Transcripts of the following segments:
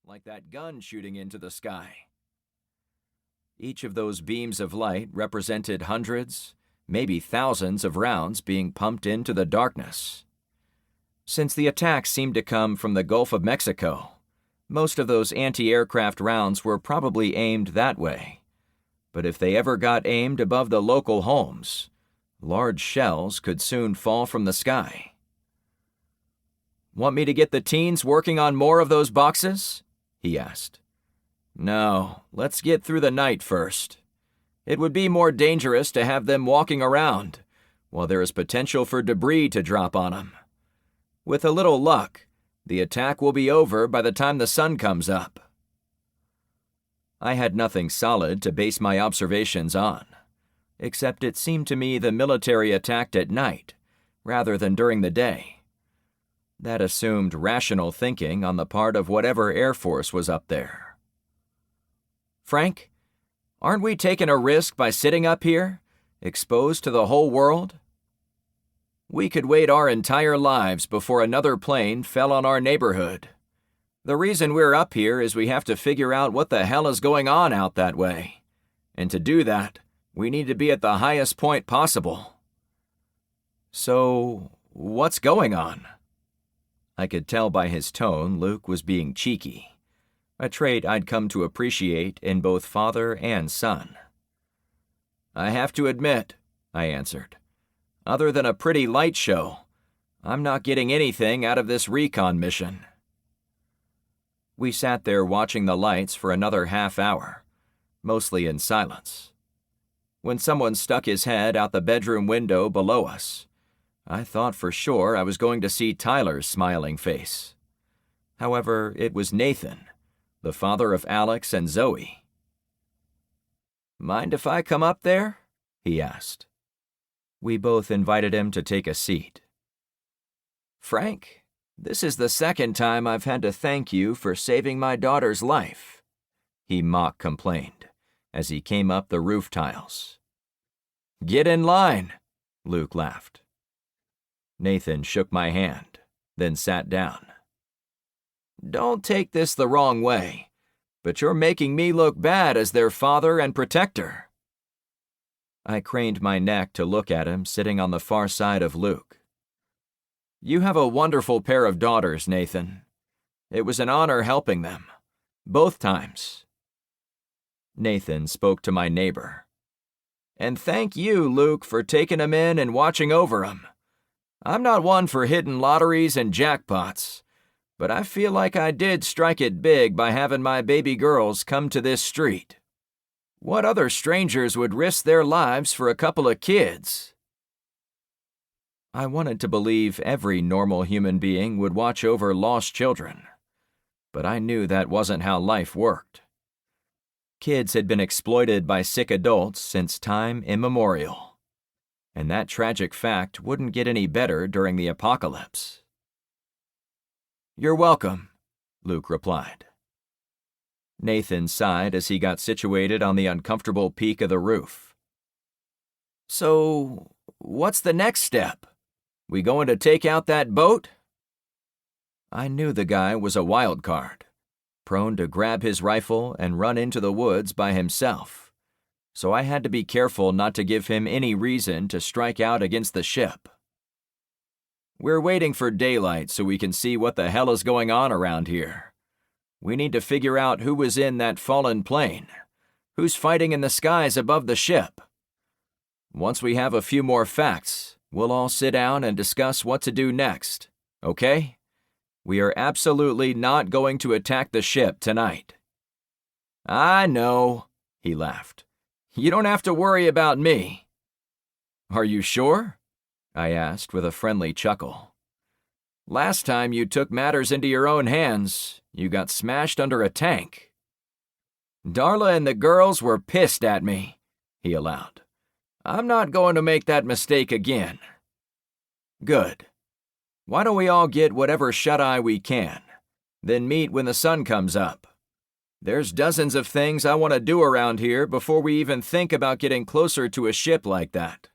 like that gun shooting into the sky. Each of those beams of light represented hundreds, maybe thousands of rounds being pumped into the darkness. Since the attacks seemed to come from the Gulf of Mexico, most of those anti-aircraft rounds were probably aimed that way. But if they ever got aimed above the local homes, large shells could soon fall from the sky. "Want me to get the teens working on more of those boxes?" he asked. "No, let's get through the night first. It would be more dangerous to have them walking around, while there is potential for debris to drop on them. With a little luck, the attack will be over by the time the sun comes up." I had nothing solid to base my observations on, except it seemed to me the military attacked at night, rather than during the day. That assumed rational thinking on the part of whatever Air Force was up there. "Frank, aren't we taking a risk by sitting up here, exposed to the whole world? We could wait our entire lives before another plane fell on our neighborhood. The reason we're up here is we have to figure out what the hell is going on out that way. And to do that, we need to be at the highest point possible." "So, what's going on?" I could tell by his tone Luke was being cheeky, a trait I'd come to appreciate in both father and son. "I have to admit," I answered, "other than a pretty light show, I'm not getting anything out of this recon mission." We sat there watching the lights for another half hour, mostly in silence. When someone stuck his head out the bedroom window below us, I thought for sure I was going to see Tyler's smiling face. However, it was Nathan, the father of Alex and Zoe. "Mind if I come up there?" he asked. We both invited him to take a seat. "Frank, this is the second time I've had to thank you for saving my daughter's life," he mock-complained as he came up the roof tiles. "Get in line," Luke laughed. Nathan shook my hand, then sat down. "Don't take this the wrong way, but you're making me look bad as their father and protector." I craned my neck to look at him sitting on the far side of Luke. "You have a wonderful pair of daughters, Nathan. It was an honor helping them, both times." Nathan spoke to my neighbor. "And thank you, Luke, for taking them in and watching over them. I'm not one for hitting lotteries and jackpots, but I feel like I did strike it big by having my baby girls come to this street. What other strangers would risk their lives for a couple of kids?" I wanted to believe every normal human being would watch over lost children, but I knew that wasn't how life worked. Kids had been exploited by sick adults since time immemorial, and that tragic fact wouldn't get any better during the apocalypse. "You're welcome," Luke replied. Nathan sighed as he got situated on the uncomfortable peak of the roof. "So, what's the next step? We going to take out that boat?" I knew the guy was a wild card, prone to grab his rifle and run into the woods by himself, so I had to be careful not to give him any reason to strike out against the ship. "We're waiting for daylight so we can see what the hell is going on around here. We need to figure out who was in that fallen plane, who's fighting in the skies above the ship. Once we have a few more facts, we'll all sit down and discuss what to do next, okay? We are absolutely not going to attack the ship tonight." "I know," he laughed. "You don't have to worry about me." "Are you sure?" I asked with a friendly chuckle. "Last time you took matters into your own hands, you got smashed under a tank." "Darla and the girls were pissed at me," he allowed. "I'm not going to make that mistake again." "Good. Why don't we all get whatever shut-eye we can, then meet when the sun comes up? There's dozens of things I want to do around here before we even think about getting closer to a ship like that.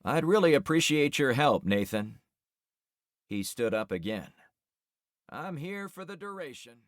I'd really appreciate your help, Nathan." He stood up again. "I'm here for the duration."